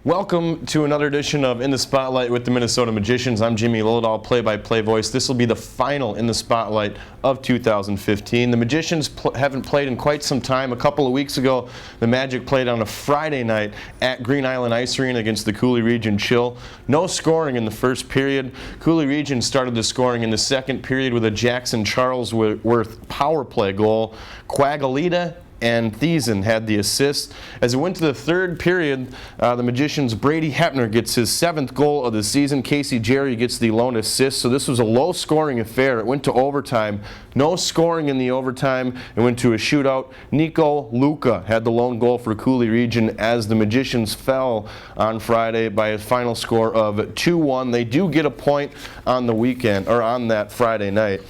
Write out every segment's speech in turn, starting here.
Welcome to another edition of In the Spotlight with the Minnesota Magicians. I'm Jimmy Lillidahl, play-by-play voice. This will be the final In the Spotlight of 2015. The Magicians haven't played in quite some time. A couple of weeks ago, the Magic played on a Friday night at Green Island Ice Arena against the Coulee Region Chill. No scoring in the first period. Coulee Region started the scoring in the second period with a Jackson Charlesworth power play goal. Quagalita and Thiessen had the assist. As it went to the third period, the Magicians' Brady Hepner gets his 7th goal of the season. Casey Jerry gets the lone assist. So this was a low-scoring affair. It went to overtime. No scoring in the overtime. It went to a shootout. Nico Luca had the lone goal for Coulee Region as the Magicians fell on Friday by a final score of 2-1. They do get a point on the weekend, or on that Friday night.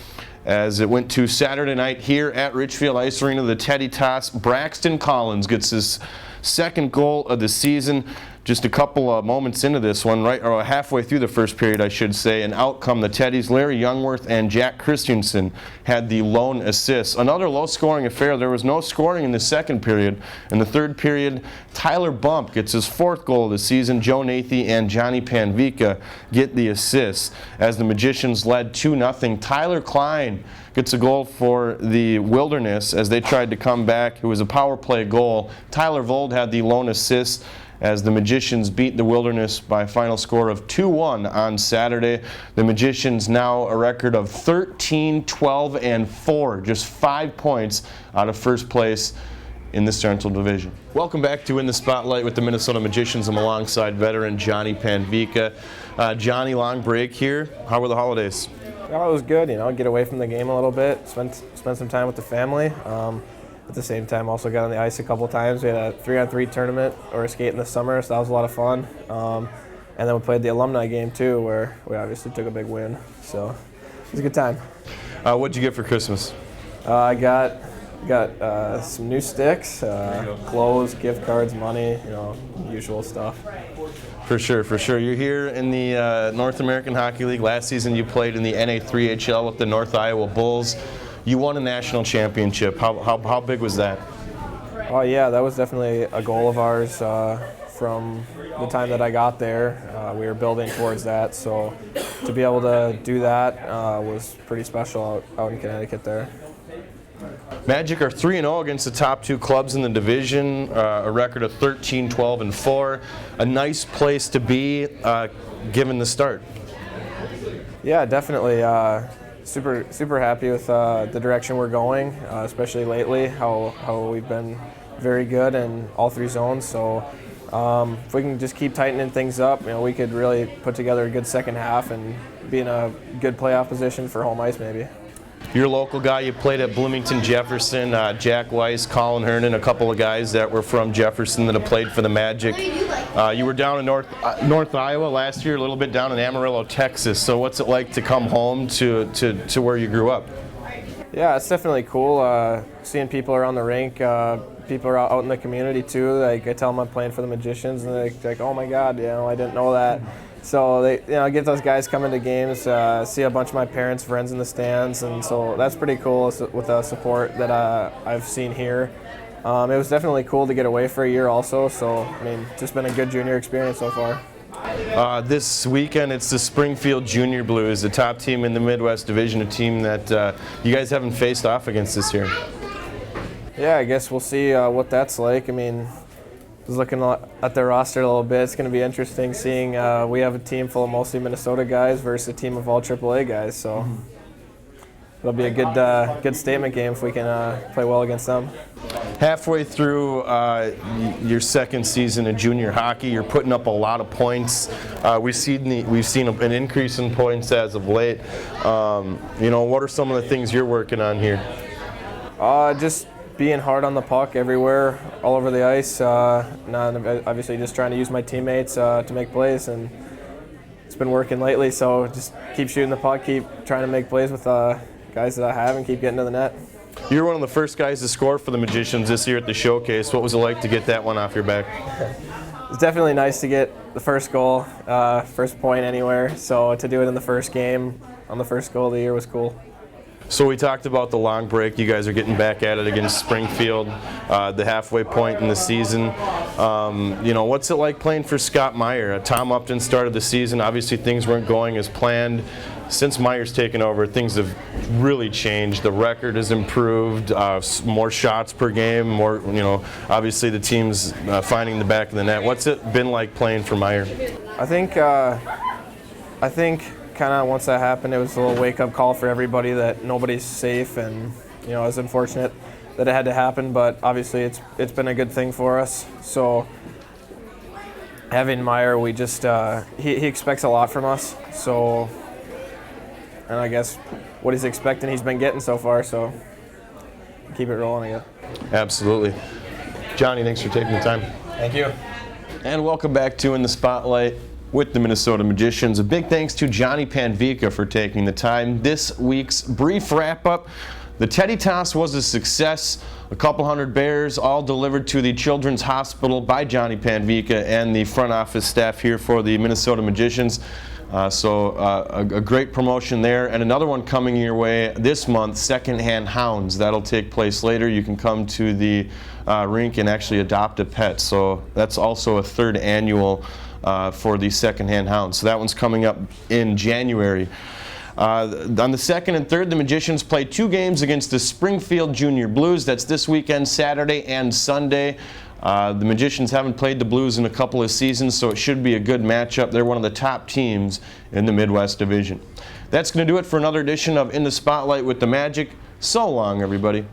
As it went to Saturday night here at Richfield Ice Arena, the Teddy Toss, Braxton Collins gets his 2nd goal of the season. Just a couple of moments into this one, or halfway through the first period, I should say, and out come the Teddies. Larry Youngworth and Jack Christensen had the lone assists. Another low-scoring affair. There was no scoring in the second period. In the third period, Tyler Bump gets his 4th goal of the season. Joe Nathy and Johnny Panvika get the assists as the Magicians led 2-0. Tyler Klein gets a goal for the Wilderness as they tried to come back. It was a power play goal. Tyler Vold had the lone assist as the Magicians beat the Wilderness by a final score of 2-1 on Saturday. The Magicians now a record of 13-12-4, just 5 points out of first place in the Central Division. Welcome back to In the Spotlight with the Minnesota Magicians. I'm alongside veteran Johnny Panvika. Johnny, long break here. How were the holidays? Oh, it was good, get away from the game a little bit, spend some time with the family. At the same time, also got on the ice a couple times. We had a 3-on-3 tournament or a skate in the summer, so that was a lot of fun. And then we played the alumni game too, where we obviously took a big win. So it was a good time. What'd you get for Christmas? I got some new sticks, clothes, gift cards, money, usual stuff. For sure. You're here in the North American Hockey League. Last season you played in the NA3HL with the North Iowa Bulls. You won a national championship. How big was that? Oh yeah, that was definitely a goal of ours from the time that I got there. We were building towards that, so to be able to do that was pretty special out in Connecticut there. Magic are 3-0 against the top 2 clubs in the division, a record of 13-12-4. A nice place to be given the start. Yeah, definitely. Super happy with the direction we're going, especially lately, how we've been very good in all 3 zones. So if we can just keep tightening things up, we could really put together a good second half and be in a good playoff position for home ice maybe. You're a local guy. You played at Bloomington Jefferson. Jack Weiss, Colin Hernan, a couple of guys that were from Jefferson that have played for the Magic. You were down in North Iowa last year, a little bit down in Amarillo, Texas. So what's it like to come home to where you grew up? Yeah, it's definitely cool seeing people around the rink. People are out in the community too. Like I tell them I'm playing for the Magicians, and they're like, "Oh my God, I didn't know that." So they, get those guys coming to games, see a bunch of my parents' friends in the stands, and so that's pretty cool with the support that I've seen here. It was definitely cool to get away for a year also. So just been a good junior experience so far. This weekend, it's the Springfield Junior Blues, the top team in the Midwest Division, a team that you guys haven't faced off against this year. Yeah, I guess we'll see what that's like. I was looking at their roster a little bit. It's going to be interesting seeing we have a team full of mostly Minnesota guys versus a team of all AAA guys. So it'll be a good statement game if we can play well against them. Halfway through your second season of junior hockey, you're putting up a lot of points. We've seen an increase in points as of late. What are some of the things you're working on here? Just being hard on the puck everywhere, all over the ice. Obviously just trying to use my teammates to make plays, and it's been working lately. So just keep shooting the puck, keep trying to make plays with guys that I have, and keep getting to the net. You're one of the first guys to score for the Magicians this year at the Showcase. What was it like to get that one off your back? It's definitely nice to get the first goal, first point anywhere. So to do it in the first game on the first goal of the year was cool. So we talked about the long break. You guys are getting back at it against Springfield, the halfway point in the season. What's it like playing for Scott Meyer? Tom Upton started the season. Obviously, things weren't going as planned. Since Meyer's taken over, things have really changed. The record has improved, more shots per game, more, obviously the team's finding the back of the net. What's it been like playing for Meyer? I think kind of once that happened, it was a little wake-up call for everybody that nobody's safe, and it was unfortunate that it had to happen, but obviously it's been a good thing for us. So having Meyer, we just he expects a lot from us. So, and I guess what he's expecting, he's been getting so far. So keep it rolling, I guess. Absolutely. Johnny, thanks for taking the time. Thank you. And welcome back to In the Spotlight with the Minnesota Magicians. A big thanks to Johnny Panvica for taking the time. This week's brief wrap-up. The Teddy Toss was a success. A couple hundred bears, all delivered to the Children's Hospital by Johnny Panvica and the front office staff here for the Minnesota Magicians. A great promotion there. And another one coming your way this month, Secondhand Hounds. That'll take place later. You can come to the rink and actually adopt a pet. So that's also a third annual for the Secondhand Hounds. So that one's coming up in January. On the 2nd and 3rd, the Magicians play 2 games against the Springfield Junior Blues. That's this weekend, Saturday and Sunday. The Magicians haven't played the Blues in a couple of seasons, so it should be a good matchup. They're one of the top teams in the Midwest Division. That's going to do it for another edition of In the Spotlight with the Magic. So long, everybody.